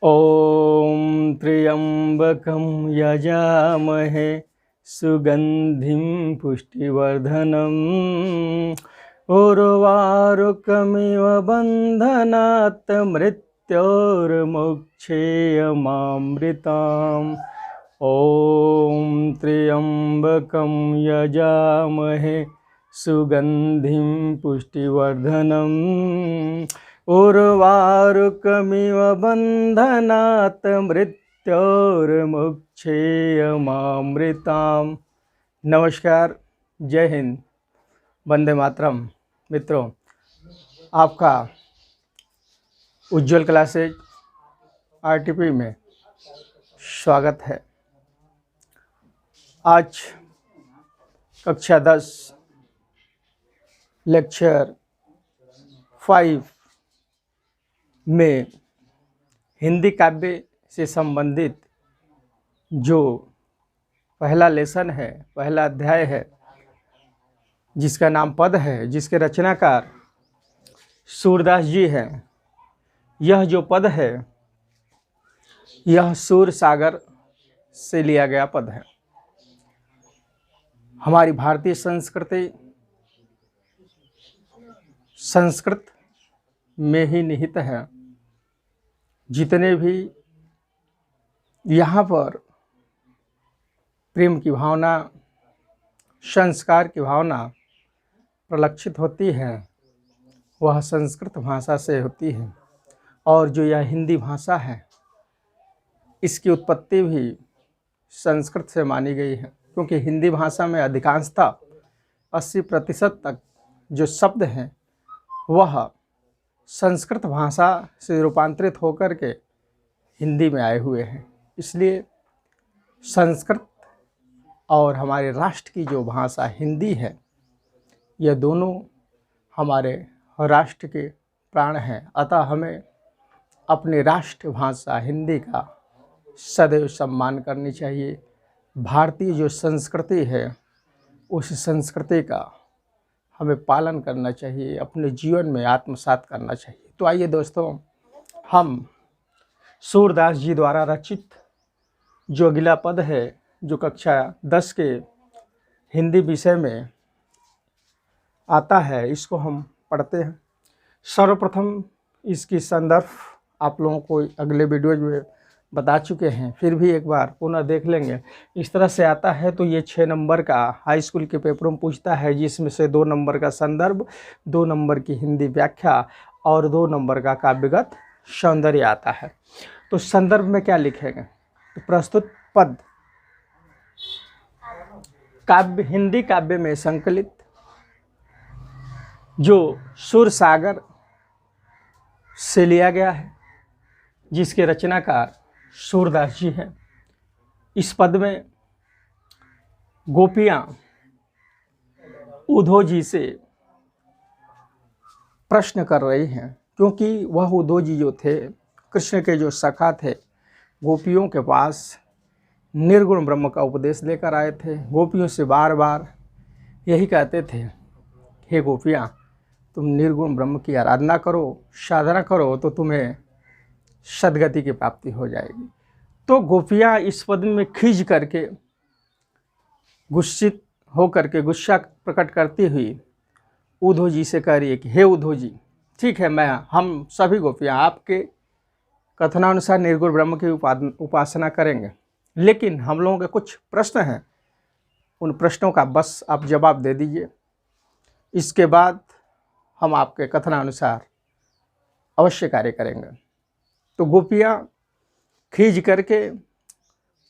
ॐ त्र्यम्बकं यजामहे सुगन्धिं पुष्टिवर्धनम् उर्वारुकमिव बन्धनात् मृत्योर्मुक्षेयमामृताम्। ॐ त्र्यम्बकं यजामहे सुगन्धिं पुष्टिवर्धनम् उर्वारुकमिव बन्धनात् मृत्योर्मुक्षेयमामृताम्। नमस्कार, जय हिंद, वंदे मातरम। मित्रों, आपका उज्ज्वल क्लासेज आरटीपी में स्वागत है। आज कक्षा 10 लेक्चर 5 में हिंदी काव्य से संबंधित जो पहला लेसन है, पहला अध्याय है, जिसका नाम पद है, जिसके रचनाकार सूरदास जी हैं। यह जो पद है, यह सूर सागर से लिया गया पद है। हमारी भारतीय संस्कृत में ही निहित है। जितने भी यहाँ पर प्रेम की भावना, संस्कार की भावना प्रलक्षित होती है, वह संस्कृत भाषा से होती है। और जो यह हिंदी भाषा है, इसकी उत्पत्ति भी संस्कृत से मानी गई है, क्योंकि हिंदी भाषा में अधिकांशतः 80% तक जो शब्द हैं वह संस्कृत भाषा से रूपांतरित होकर के हिंदी में आए हुए हैं। इसलिए संस्कृत और हमारे राष्ट्र की जो भाषा हिंदी है, यह दोनों हमारे राष्ट्र के प्राण हैं। अतः हमें अपनी राष्ट्र भाषा हिंदी का सदैव सम्मान करनी चाहिए। भारतीय जो संस्कृति है, उस संस्कृति का हमें पालन करना चाहिए, अपने जीवन में आत्मसात करना चाहिए। तो आइए दोस्तों, हम सूरदास जी द्वारा रचित जो अगला पद है, जो कक्षा 10 के हिंदी विषय में आता है, इसको हम पढ़ते हैं। सर्वप्रथम इसकी संदर्भ आप लोगों को अगले वीडियो में बता चुके हैं, फिर भी एक बार पुनः देख लेंगे। इस तरह से आता है। तो ये 6 नंबर का हाई स्कूल के पेपरों में पूछता है, जिसमें से 2 नंबर का संदर्भ, 2 नंबर की हिंदी व्याख्या और 2 नंबर का काव्यगत सौंदर्य आता है। तो संदर्भ में क्या लिखेंगे? तो प्रस्तुत पद काव्य, हिंदी काव्य में संकलित जो सूर सागर से लिया गया है, जिसके रचनाकार सूरदास जी हैं। इस पद में गोपियाँ उद्धव जी से प्रश्न कर रही हैं, क्योंकि वह उद्धव जी जो थे, कृष्ण के जो सखा थे, गोपियों के पास निर्गुण ब्रह्म का उपदेश लेकर आए थे। गोपियों से बार बार यही कहते थे, हे गोपियाँ, तुम निर्गुण ब्रह्म की आराधना करो, साधना करो, तो तुम्हें सद्गति की प्राप्ति हो जाएगी। तो गोपियाँ इस पद में खींच करके, गुस्सित होकर के, गुस्सा प्रकट करती हुई उद्धव जी से कह रही है कि हे उद्धव जी, ठीक है, हम सभी गोपियाँ आपके कथनानुसार निर्गुण ब्रह्म की उपासना करेंगे, लेकिन हम लोगों के कुछ प्रश्न हैं। उन प्रश्नों का बस आप जवाब दे दीजिए, इसके बाद हम आपके कथनानुसार अवश्य कार्य करेंगे। तो गोपियाँ खींच करके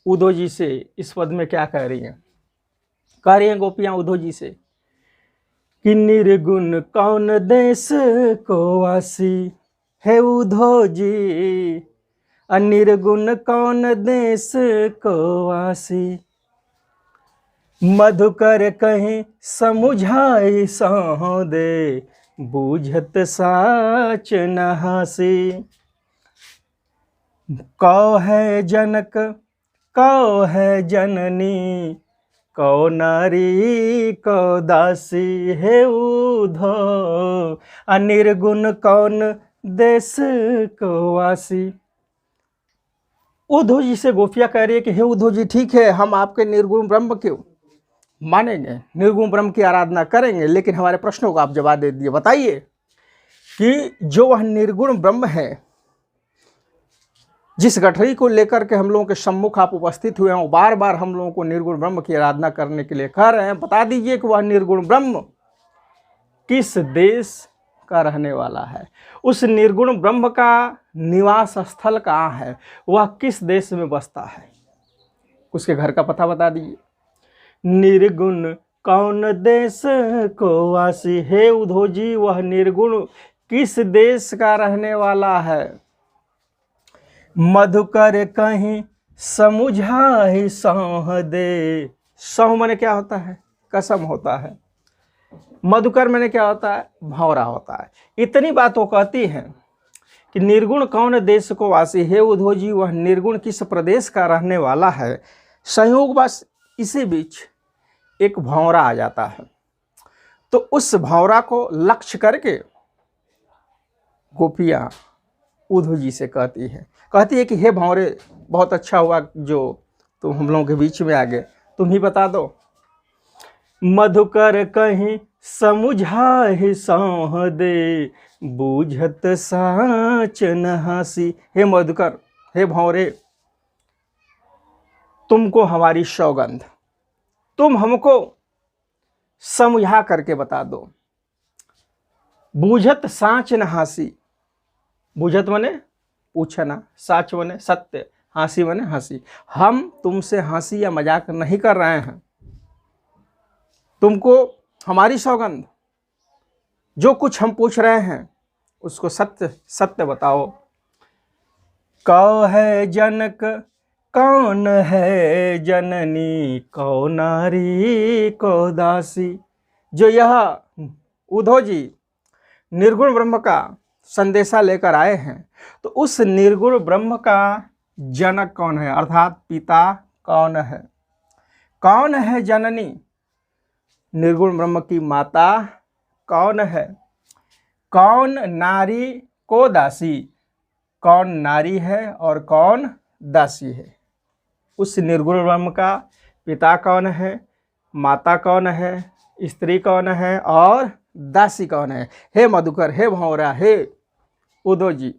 उद्धव जी से इस पद में क्या कह रही हैं? कह रही हैं गोपियाँ उद्धव जी से कि निर्गुण कौन देश को वासी है उद्धव जी, अनिर्गुण कौन देश को वासी, मधुकर कहीं समुझाई सहो दे, बूझत साच नहासी, कौ है जनक कौ है जननी, कौ नारी कौ दासी है उद्धव, अनिर्गुण कौन देश को वासी। उद्धव जी से गोपियाँ कह रही है कि हे उद्धव जी, ठीक है, हम आपके निर्गुण ब्रह्म को मानेंगे, निर्गुण ब्रह्म की आराधना करेंगे, लेकिन हमारे प्रश्नों का आप जवाब दे दिए। बताइए कि जो वह निर्गुण ब्रह्म है, जिस गठरी को लेकर के हम लोगों के सम्मुख आप उपस्थित हुए हैं, बार बार हम लोगों को निर्गुण ब्रह्म की आराधना करने के लिए कह रहे हैं, बता दीजिए कि वह निर्गुण ब्रह्म किस देश का रहने वाला है, उस निर्गुण ब्रह्म का निवास स्थल कहाँ है, वह किस देश में बसता है, उसके घर का पता बता दीजिए। निर्गुण कौन देश को वासी, हे उद्धव जी, वह निर्गुण किस देश का रहने वाला है। मधुकर कहीं समुझाई सौह दे, सौह माने क्या होता है, कसम होता है, मधुकर माने क्या होता है, भौरा होता है। इतनी बात वो कहती हैं कि निर्गुण कौन देश को वासी, हे उद्धव जी, वह निर्गुण किस प्रदेश का रहने वाला है। संयोगवश इसी बीच एक भौरा आ जाता है, तो उस भौरा को लक्ष्य करके गोपियाँ उद्धव जी से कहती है कि हे भौरे, बहुत अच्छा हुआ जो तुम हम लोगों के बीच में आ गए, तुम ही बता दो। मधुकर कहीं समुझाहि सौह दे, बूझत साच न हासी। हे मधुकर, हे भौरे, तुमको हमारी सौगंध, तुम हमको समझा करके बता दो। बूझत साच न हासी, बूझत मने पूछना, साच मने सत्य, हासी मने हंसी। हम तुमसे हंसी या मजाक नहीं कर रहे हैं, तुमको हमारी सौगंध, जो कुछ हम पूछ रहे हैं उसको सत्य सत्य बताओ। कौ है जनक कौन है जननी, कौ नारी कौ दासी। जो यह उद्धव जी निर्गुण ब्रह्म का संदेशा लेकर आए हैं, तो उस निर्गुण ब्रह्म का जनक कौन है, अर्थात पिता कौन है, कौन है जननी, निर्गुण ब्रह्म की माता कौन है, कौन नारी को दासी, कौन नारी है और कौन दासी है। उस निर्गुण ब्रह्म का पिता कौन है, माता कौन है, स्त्री कौन है और दासी कौन है। हे मधुकर, हे भौरा, हे उद्धव जी,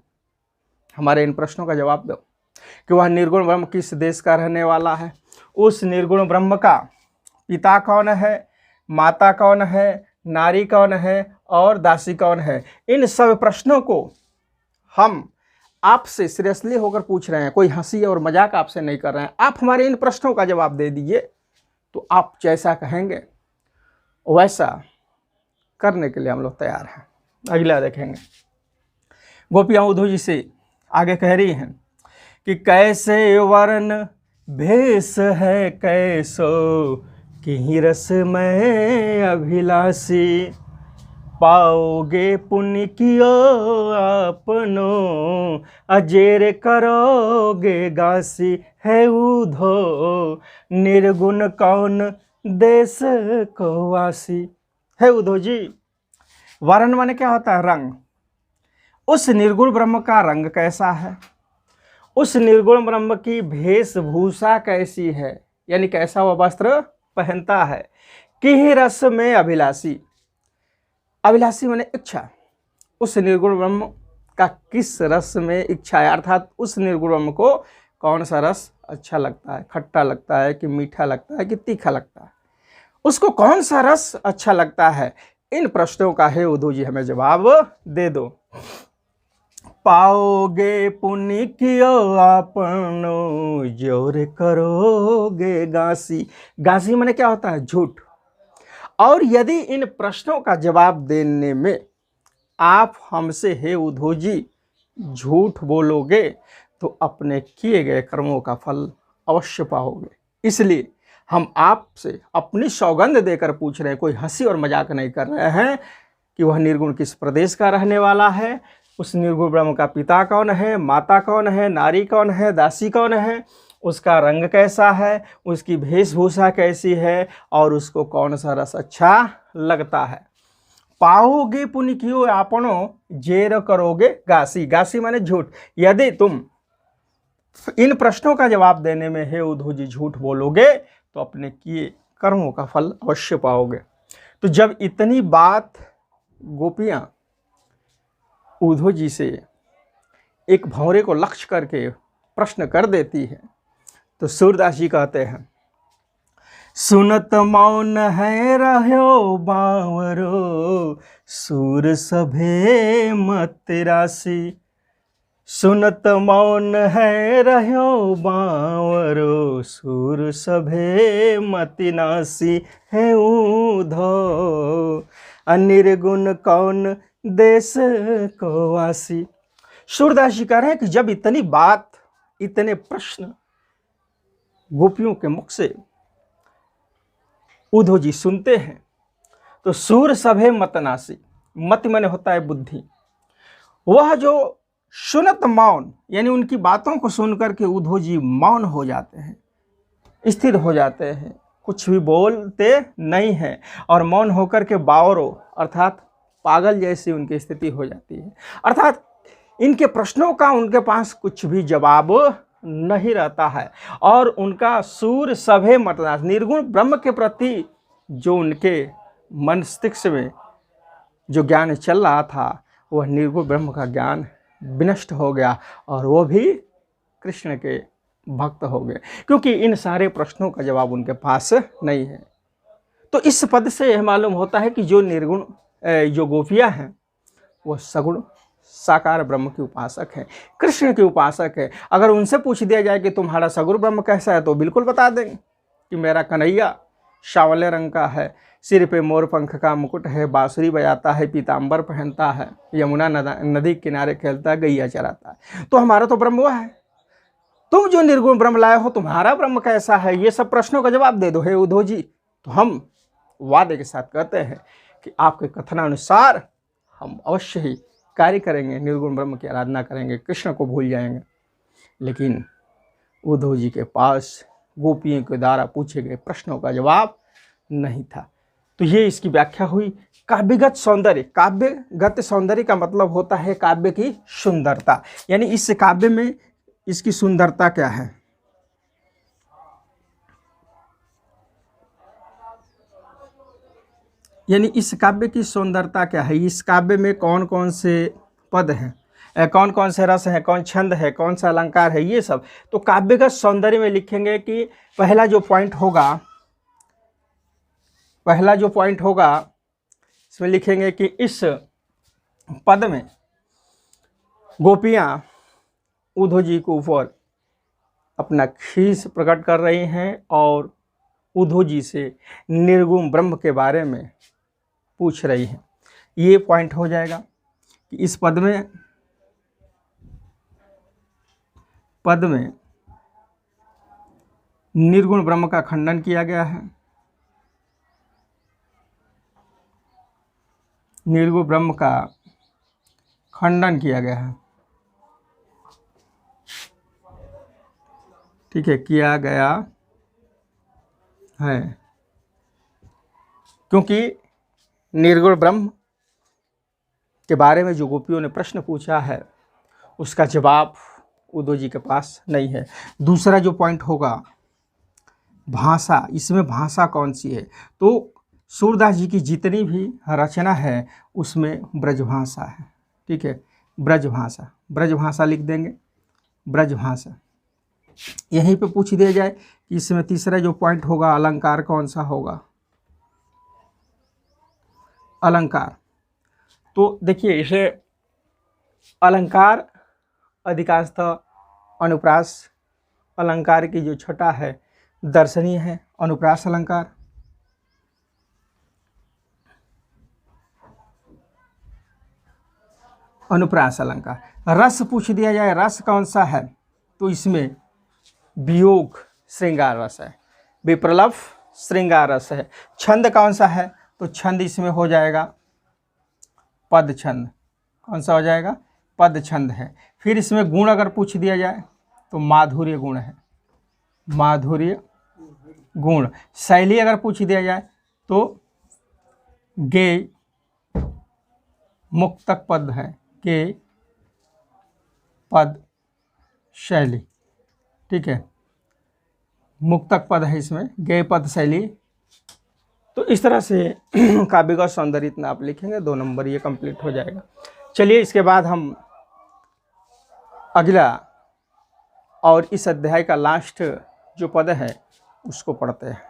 हमारे इन प्रश्नों का जवाब दो कि वह निर्गुण ब्रह्म किस देश का रहने वाला है, उस निर्गुण ब्रह्म का पिता कौन है, माता कौन है, नारी कौन है और दासी कौन है। इन सब प्रश्नों को हम आपसे सीरियसली होकर पूछ रहे हैं, कोई हंसी और मजाक आपसे नहीं कर रहे हैं। आप हमारे इन प्रश्नों का जवाब दे दीजिए, तो आप जैसा कहेंगे वैसा करने के लिए हम लोग तैयार हैं। अगला देखेंगे। गोपियाँ उद्धव जी से आगे कह रही हैं कि कैसे वर्ण भेष है कैसो, कि रस में अभिलाषी, पाओगे पुण्य कियो आपनो, अजेर करोगे गासी। है उद्धव निर्गुण कौन देश को वासी। है उद्धव जी, वर्ण माने क्या होता है, रंग। उस निर्गुण ब्रह्म का रंग कैसा है, उस निर्गुण ब्रह्म की वेशभूषा कैसी है, यानी कैसा वह वस्त्र पहनता है। कि रस में अभिलाषी, अभिलाषी माने इच्छा, उस निर्गुण ब्रह्म का किस रस में इच्छा है, अर्थात उस निर्गुण ब्रह्म को कौन सा रस अच्छा लगता है, खट्टा लगता है कि मीठा लगता है कि तीखा लगता है, उसको कौन सा रस अच्छा लगता है। इन प्रश्नों का है उद्धव जी हमें जवाब दे दो। पाओगे पुण्य कियो आपनो, जोर करोगे गासी। गासी माने क्या होता है, झूठ। और यदि इन प्रश्नों का जवाब देने में आप हमसे हे उद्धव जी झूठ बोलोगे, तो अपने किए गए कर्मों का फल अवश्य पाओगे। इसलिए हम आपसे अपनी सौगंध देकर पूछ रहे हैं, कोई हंसी और मजाक नहीं कर रहे हैं, कि वह निर्गुण किस प्रदेश का रहने वाला है, उस निर्गुण ब्रह्म का पिता कौन है, माता कौन है, नारी कौन है, दासी कौन है, उसका रंग कैसा है, उसकी वेशभूषा कैसी है और उसको कौन सा रस अच्छा लगता है। पाओगे पुण्य कियो आपनो, जेर करोगे गासी। गासी माने झूठ। यदि तुम इन प्रश्नों का जवाब देने में हे उद्धव जी झूठ बोलोगे तो अपने किए कर्मों का फल अवश्य पाओगे। तो जब इतनी बात गोपियां उद्धव जी से एक भंवरे को लक्ष्य करके प्रश्न कर देती है तो सूरदास जी कहते हैं, सुनत मौन है रह्यो बावरो, सूर सभे मत राशि। सुनत मौन है रह्यो बावरो, सूर सभे मति नासी। है उद्धव अनिर्गुण कौन देश को वासी। सूरदास जी कह रहे हैं कि जब इतनी बात, इतने प्रश्न गोपियों के मुख से उद्धव जी सुनते हैं तो सूर सभे मतनासी, मत माने होता है बुद्धि, वह जो सुनत मौन यानी उनकी बातों को सुनकर के उद्धव जी मौन हो जाते हैं, स्थिर हो जाते हैं, कुछ भी बोलते नहीं हैं और मौन होकर के बावरो अर्थात पागल जैसी उनकी स्थिति हो जाती है। अर्थात इनके प्रश्नों का उनके पास कुछ भी जवाब नहीं रहता है और उनका सूर सभे मतनाश, निर्गुण ब्रह्म के प्रति जो उनके मस्तिष्क में जो ज्ञान चल रहा था वह निर्गुण ब्रह्म का ज्ञान विनष्ट हो गया और वो भी कृष्ण के भक्त हो गए, क्योंकि इन सारे प्रश्नों का जवाब उनके पास नहीं है। तो इस पद से यह मालूम होता है कि जो निर्गुण जो गोपियाँ हैं वो सगुण साकार ब्रह्म की उपासक है, कृष्ण की उपासक है। अगर उनसे पूछ दिया जाए कि तुम्हारा सगुण ब्रह्म कैसा है तो बिल्कुल बता देंगे कि मेरा कन्हैया सांवले रंग का है, सिर पे मोर पंख का मुकुट है, बांसुरी बजाता है, पीताम्बर पहनता है, यमुना नदी किनारे खेलता है, गैया चराता है। तो हमारा तो ब्रह्म वह है। तुम जो निर्गुण ब्रह्म लाए हो तुम्हारा ब्रह्म कैसा है, ये सब प्रश्नों का जवाब दे दो हे उद्धव जी। तो हम वादे के साथ कहते हैं कि आपके कथनानुसार हम अवश्य ही कार्य करेंगे, निर्गुण ब्रह्म की आराधना करेंगे, कृष्ण को भूल जाएंगे। लेकिन उद्धव जी के पास गोपियों के द्वारा पूछे गए प्रश्नों का जवाब नहीं था। तो ये इसकी व्याख्या हुई। काव्यगत सौंदर्य, काव्यगत सौंदर्य का मतलब होता है काव्य की सुंदरता, यानी इस काव्य में इसकी सुंदरता क्या है। यानी इस काव्य की सुंदरता क्या है, इस काव्य में कौन कौन से पद हैं, कौन कौन से रस हैं, कौन छंद है, कौन सा अलंकार है, ये सब। तो काव्यगत सौंदर्य में लिखेंगे कि पहला जो पॉइंट होगा इसमें लिखेंगे कि इस पद में गोपियाँ उद्धव जी के ऊपर अपना खीस प्रकट कर रही हैं और उद्धव जी से निर्गुण ब्रह्म के बारे में पूछ रही हैं। ये पॉइंट हो जाएगा कि इस पद में निर्गुण ब्रह्म का खंडन किया गया है, निर्गुण ब्रह्म का खंडन किया गया है, ठीक है, किया गया है, क्योंकि निर्गुण ब्रह्म के बारे में जो गोपियों ने प्रश्न पूछा है उसका जवाब उद्धव जी के पास नहीं है। दूसरा जो पॉइंट होगा भाषा, इसमें भाषा कौन सी है, तो सूरदास जी की जितनी भी रचना है उसमें ब्रजभाषा है, ठीक है, ब्रजभाषा लिख देंगे, ब्रजभाषा। यहीं पे पूछ दिया जाए कि इसमें तीसरा जो पॉइंट होगा अलंकार कौन सा होगा, अलंकार। तो देखिए इसे अलंकार अधिकांशतः अनुप्रास अलंकार की जो छटा है दर्शनीय है, अनुप्रास अलंकार। अनुप्रास अलंकार। रस पूछ दिया जाए रस कौन सा है, तो इसमें वियोग श्रृंगार रस है, विप्रलभ श्रृंगार रस है। छंद कौन सा है, तो छंद इसमें हो जाएगा पद छंद। कौन सा हो जाएगा, पद छंद है। फिर इसमें गुण अगर पूछ दिया जाए तो माधुर्य गुण है, माधुर्य गुण। शैली अगर पूछ दिया जाए तो गेय मुक्तक पद है, गेय पद शैली, ठीक है, मुक्तक पद है इसमें, गेय पद शैली। तो इस तरह से काव्य का सौंदर्य इतना आप लिखेंगे, 2 नंबर ये कंप्लीट हो जाएगा। चलिए इसके बाद हम अगला और इस अध्याय का लास्ट जो पद है उसको पढ़ते हैं।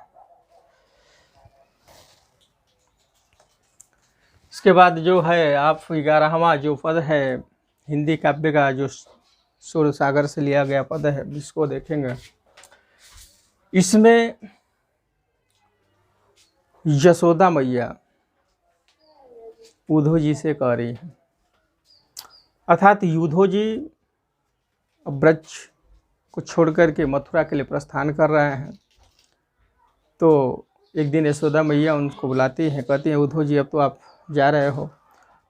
इसके बाद जो है आप 11वां जो पद है हिंदी काव्य का, जो सूर सागर से लिया गया पद है, इसको देखेंगे। इसमें यशोदा मैया उद्धव जी से कह रही है, अर्थात युद्धो जी ब्रज को छोड़कर के मथुरा के लिए प्रस्थान कर रहे हैं। तो एक दिन यशोदा मैया उनको बुलाती हैं, कहती हैं उद्धव जी अब तो आप जा रहे हो,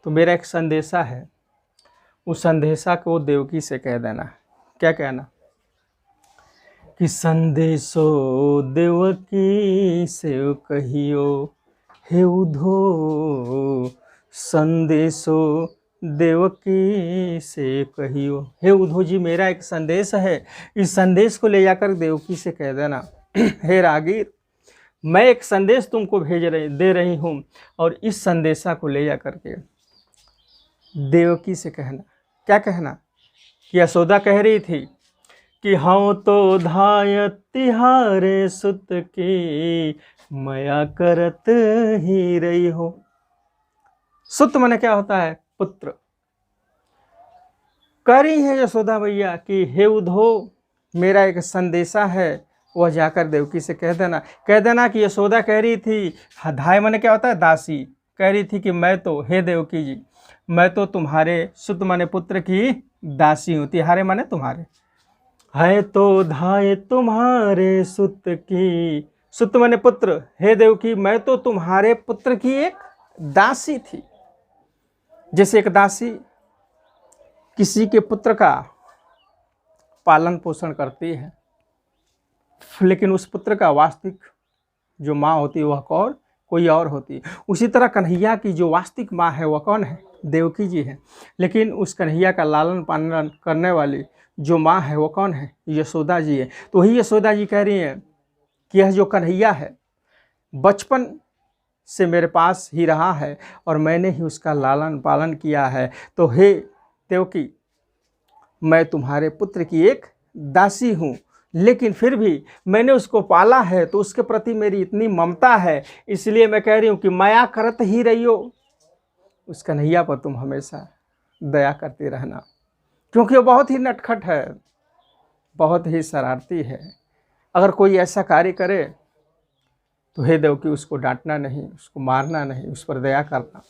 तो मेरा एक संदेशा है, उस संदेशा को देवकी से कह देना। क्या कहना कि संदेशो देवकी से कहियो, हे उद्धव संदेशो देवकी से कहियो। हे उद्धव जी मेरा एक संदेश है, इस संदेश को ले जाकर देवकी से कह देना। हे रागीर, मैं एक संदेश तुमको दे रही हूँ, और इस संदेशा को ले जाकर के देवकी से कहना। क्या कहना कि यशोदा कह रही थी कि हाँ तो धाय तिहारे सुत की मया करत ही रही हो। सुत माने क्या होता है? पुत्र। कह रही है यशोदा मैया कि हे उद्धव मेरा एक संदेशा है, वह जाकर देवकी से कह देना कि यशोदा कह रही थी, धाय माने क्या होता है? दासी। कह रही थी कि मैं तो, हे देवकी जी, मैं तो तुम्हारे, सुत माने पुत्र की दासी हूँ, तिहारे माने तुम्हारे, है तो धाय तुम्हारे सुत की, सुत माने पुत्र, हे देवकी मैं तो तुम्हारे पुत्र की एक दासी थी। जैसे एक दासी किसी के पुत्र का पालन पोषण करती है, लेकिन उस पुत्र का वास्तविक जो माँ होती है वह कोई और होती है। उसी तरह कन्हैया की जो वास्तविक माँ है वह कौन है? देवकी जी है। लेकिन उस कन्हैया का लालन पालन करने वाली जो माँ है वो कौन है? यशोदा जी है। तो वही यशोदा जी कह रही हैं कि यह जो कन्हैया है बचपन से मेरे पास ही रहा है और मैंने ही उसका लालन पालन किया है। तो हे देवकी मैं तुम्हारे पुत्र की एक दासी हूँ, लेकिन फिर भी मैंने उसको पाला है तो उसके प्रति मेरी इतनी ममता है, इसलिए मैं कह रही हूँ कि माया करत ही रहियो, उस कन्हैया पर तुम हमेशा दया करते रहना, क्योंकि वो बहुत ही नटखट है, बहुत ही शरारती है। अगर कोई ऐसा कार्य करे तो हे देवकी उसको डांटना नहीं, उसको मारना नहीं, उस पर दया करना।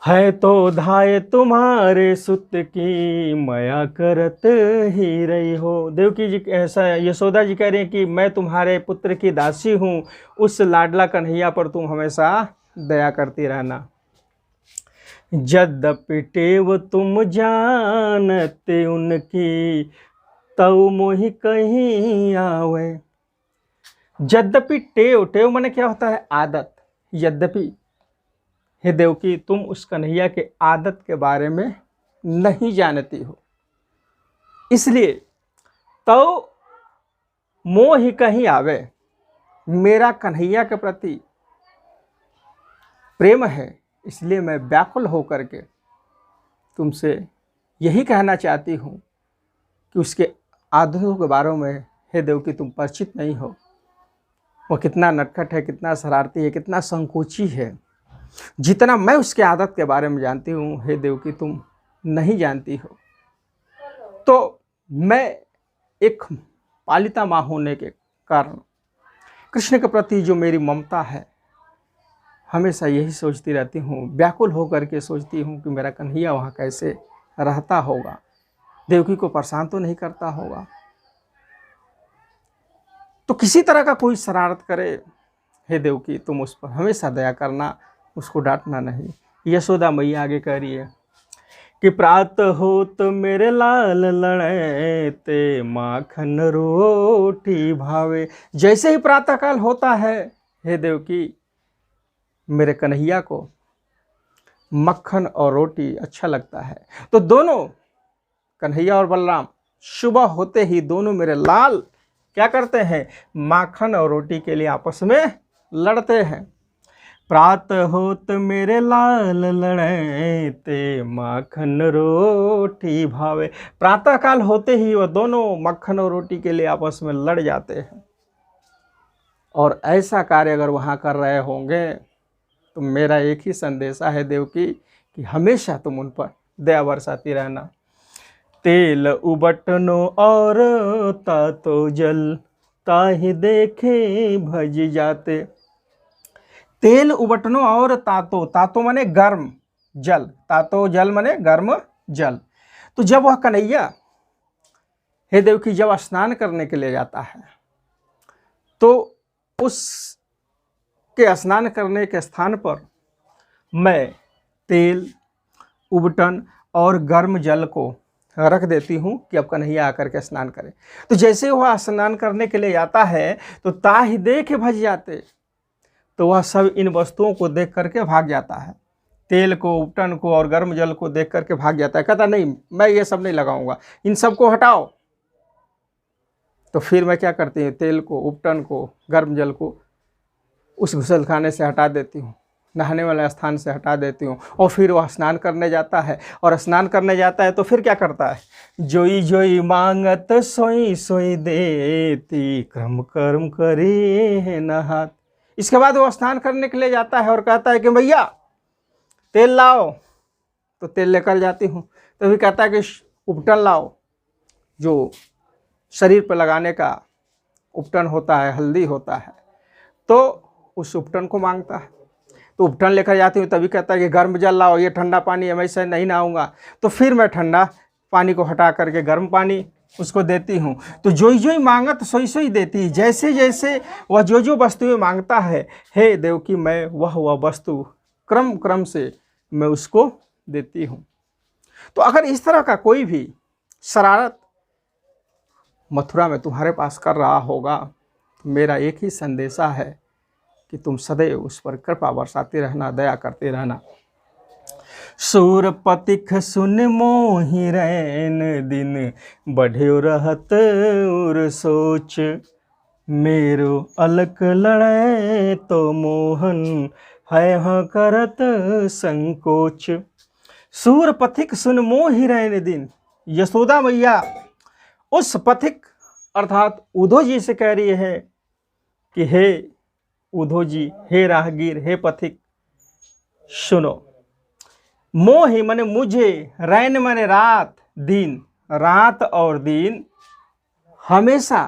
है तो धाय तुम्हारे सुत की मया करत ही रही हो। देवकी जी ऐसा, यशोदा जी कह रही हैं कि मैं तुम्हारे पुत्र की दासी हूँ, उस लाडला कन्हैया पर तुम हमेशा दया करती रहना। यद्यपि टेव तुम जानते उनकी, तव मोहि कहीं आवे। यद्यपि टेव माने क्या होता है? आदत। यद्यपि हे देवकी तुम उस कन्हैया के आदत के बारे में नहीं जानती हो, इसलिए तो मोह कहीं आवे, मेरा कन्हैया के प्रति प्रेम है, इसलिए मैं व्याकुल होकर के तुमसे यही कहना चाहती हूँ कि उसके आदतों के बारे में हे देवकी तुम परिचित नहीं हो। वह कितना नटखट है, कितना शरारती है, कितना संकोची है। जितना मैं उसके आदत के बारे में जानती हूँ हे देवकी तुम नहीं जानती हो। तो मैं एक पालिता माँ होने के कारण कृष्ण के प्रति जो मेरी ममता है, हमेशा यही सोचती रहती हूँ, व्याकुल होकर के सोचती हूँ कि मेरा कन्हैया वहाँ कैसे रहता होगा, देवकी को परेशान तो नहीं करता होगा। तो किसी तरह का कोई शरारत करे हे देवकी तुम उस पर हमेशा दया करना, उसको डांटना नहीं। यशोदा मैया आगे कह रही है कि प्रात होत मेरे लाल लड़े ते माखन रोटी भावे। जैसे ही प्रातःकाल होता है हे देवकी मेरे कन्हैया को मक्खन और रोटी अच्छा लगता है। तो दोनों कन्हैया और बलराम सुबह होते ही दोनों मेरे लाल क्या करते हैं, माखन और रोटी के लिए आपस में लड़ते हैं। प्रातः होत मेरे लाल लड़ते, माखन रोटी भावे। प्रातः काल होते ही वह दोनों मक्खन और रोटी के लिए आपस में लड़ जाते हैं। और ऐसा कार्य अगर वहाँ कर रहे होंगे तो मेरा एक ही संदेशा है देवकी कि हमेशा तुम उन पर दया बरसाती रहना। तेल उबटनो और तातो जल, ताहि देखे भज जाते। तेल उबटनो और तातो, तातो माने गर्म जल, तातो जल माने गर्म जल। तो जब वह कन्हैया हे देवकी जब स्नान करने के लिए जाता है तो उस के स्नान करने के स्थान पर मैं तेल उबटन और गर्म जल को रख देती हूँ कि अब कन्हैया आकर के स्नान करे। तो जैसे वह स्नान करने के लिए जाता है तो ताहि देख भज जाते, तो वह सब इन वस्तुओं को देख करके भाग जाता है। तेल को, उपटन को और गर्म जल को देख करके भाग जाता है, कहता नहीं मैं ये सब नहीं लगाऊंगा, इन सब को हटाओ। तो फिर मैं क्या करती हूँ, तेल को, उपटन को, गर्म जल को उस घुसलखाने से हटा देती हूँ, नहाने वाले स्थान से हटा देती हूँ। और फिर वह स्नान करने जाता है, और स्नान करने जाता है तो फिर क्या करता है, जोई जोई मांगत सोई सोई देती, क्रम कर्म करे है नहात। इसके बाद वो स्नान करने के लिए जाता है और कहता है कि भैया तेल लाओ, तो तेल लेकर जाती हूँ। तो फिर कहता है कि उपटन लाओ, जो शरीर पर लगाने का उपटन होता है, हल्दी होता है, तो उस उपटन को मांगता है। तो उपटन लेकर जाती हूँ, तभी कहता है कि गर्म जल लाओ, ये ठंडा पानी मैं से नहीं नहाऊंगा। तो फिर मैं ठंडा पानी को हटा करके गर्म पानी उसको देती हूँ। तो जोई जोई मांगत सोई सोई देती, जैसे जैसे वह जो जो वस्तुएं मांगता है हे देवकी मैं वह वस्तु क्रम क्रम से मैं उसको देती हूँ। तो अगर इस तरह का कोई भी शरारत मथुरा में तुम्हारे पास कर रहा होगा तो मेरा एक ही संदेशा है कि तुम सदैव उस पर कृपा बरसाते रहना, दया करते रहना। सूरपतिख सुन मोहि रैन दिन, बढ़्यो रहत उर सोच, मेरो अलक लड़े तो मोहन, है करत संकोच। सूर पथिक सुन मोहि रैन दिन, यशोदा मैया उस पथिक अर्थात उद्धव जी से कह रही है कि हे उद्धव जी, हे राहगीर, हे पथिक सुनो। मोहि माने मुझे, रैन माने रात, दिन, रात और दिन हमेशा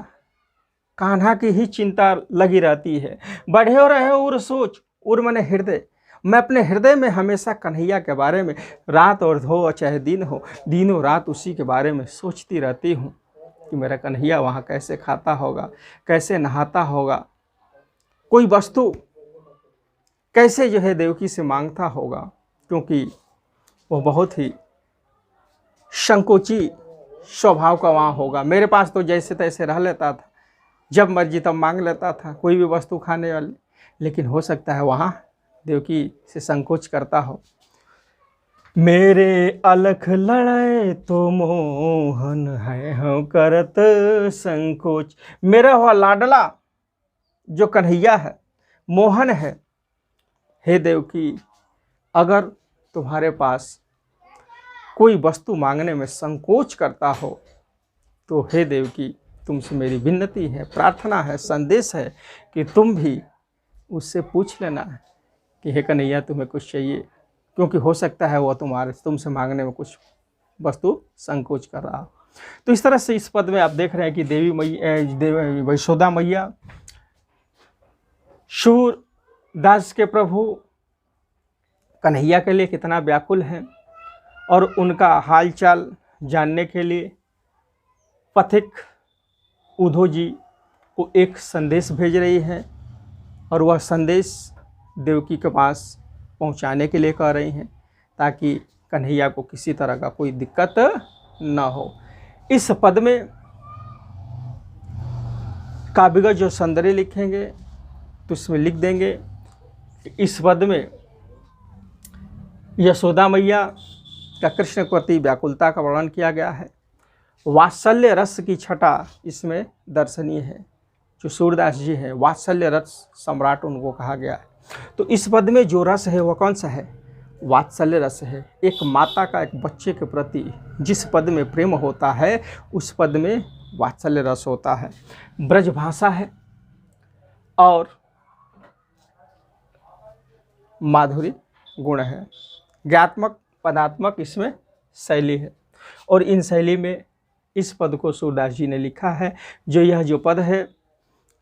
कान्हा की ही चिंता लगी रहती है। बढ़े हो रहे उर सोच, उर माने हृदय, मैं अपने हृदय में हमेशा कन्हैया के बारे में रात और हो चाहे दिन हो, दिनों रात उसी के बारे में सोचती रहती हूँ कि मेरा कन्हैया वहाँ कैसे खाता होगा, कैसे नहाता होगा, कोई वस्तु कैसे जो है देवकी से मांगता होगा, क्योंकि वो बहुत ही संकोची स्वभाव का वहाँ होगा। मेरे पास तो जैसे तैसे रह लेता था, जब मर्जी तब मांग लेता था कोई भी वस्तु खाने वाली, लेकिन हो सकता है वहाँ देवकी से संकोच करता हो। मेरे अलख लड़े तो मोहन, है हम करत संकोच। मेरा हुआ लाडला जो कन्हैया है, मोहन है। हे देवकी अगर तुम्हारे पास कोई वस्तु मांगने में संकोच करता हो तो हे देवकी तुमसे मेरी विनती है, प्रार्थना है, संदेश है कि तुम भी उससे पूछ लेना कि हे कन्हैया तुम्हें कुछ चाहिए, क्योंकि हो सकता है वो तुमसे मांगने में कुछ वस्तु संकोच कर रहा हो। तो इस तरह से इस पद में आप देख रहे हैं कि देवी मैया, यशोदा मैया सूरदास के प्रभु कन्हैया के लिए कितना व्याकुल हैं, और उनका हालचाल जानने के लिए पथिक उद्धव जी को एक संदेश भेज रही है, और वह संदेश देवकी के पास पहुंचाने के लिए कह रही हैं ताकि कन्हैया को किसी तरह का कोई दिक्कत न हो। इस पद में काव्यगत जो संदर्भ लिखेंगे तो इसमें लिख देंगे कि इस पद में यशोदा मैया का कृष्ण के प्रति व्याकुलता का वर्णन किया गया है, वात्सल्य रस की छटा इसमें दर्शनीय है। जो सूरदास जी हैं वात्सल्य रस सम्राट उनको कहा गया है। तो इस पद में जो रस है वह कौन सा है? वात्सल्य रस है। एक माता का एक बच्चे के प्रति जिस पद में प्रेम होता है उस पद में वात्सल्य रस होता है। ब्रज भाषा है और माधुरी गुण है। ज्ञात्मक पदात्मक इसमें शैली है और इन शैली में इस पद को सूरदास जी ने लिखा है। जो पद है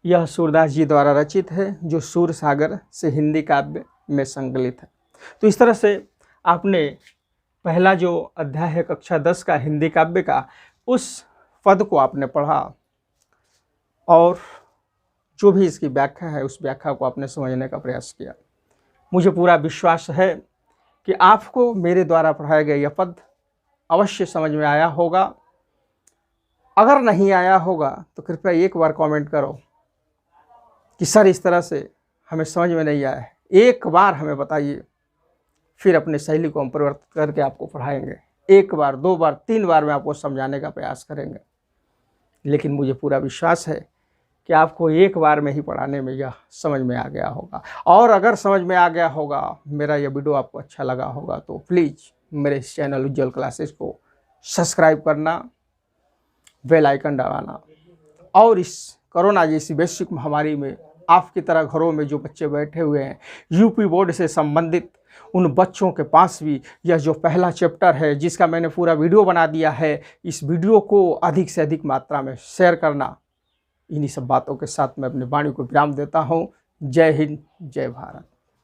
यह सूरदास जी द्वारा रचित है, जो सूर सागर से हिंदी काव्य में संकलित है। तो इस तरह से आपने पहला जो अध्याय है कक्षा 10 का हिंदी काव्य का, उस पद को आपने पढ़ा और जो भी इसकी व्याख्या है उस व्याख्या को आपने समझने का प्रयास किया। मुझे पूरा विश्वास है कि आपको मेरे द्वारा पढ़ाया गया यह पद अवश्य समझ में आया होगा। अगर नहीं आया होगा तो कृपया एक बार कमेंट करो कि सर इस तरह से हमें समझ में नहीं आया है, एक बार हमें बताइए, फिर अपनी शैली को हम परिवर्तित करके आपको पढ़ाएंगे। एक बार, दो बार, तीन बार में आपको समझाने का प्रयास करेंगे। लेकिन मुझे पूरा विश्वास है कि आपको एक बार में ही पढ़ाने में यह समझ में आ गया होगा। और अगर समझ में आ गया होगा, मेरा यह वीडियो आपको अच्छा लगा होगा, तो प्लीज़ मेरे इस चैनल उज्ज्वल क्लासेस को सब्सक्राइब करना, बेल आइकन दबाना। और इस कोरोना जैसी वैश्विक महामारी में आपकी तरह घरों में जो बच्चे बैठे हुए हैं, यूपी बोर्ड से संबंधित उन बच्चों के पास भी यह जो पहला चैप्टर है जिसका मैंने पूरा वीडियो बना दिया है, इस वीडियो को अधिक से अधिक मात्रा में शेयर करना। इन्हीं सब बातों के साथ मैं अपनी वाणी को विराम देता हूँ। जय हिंद, जय भारत।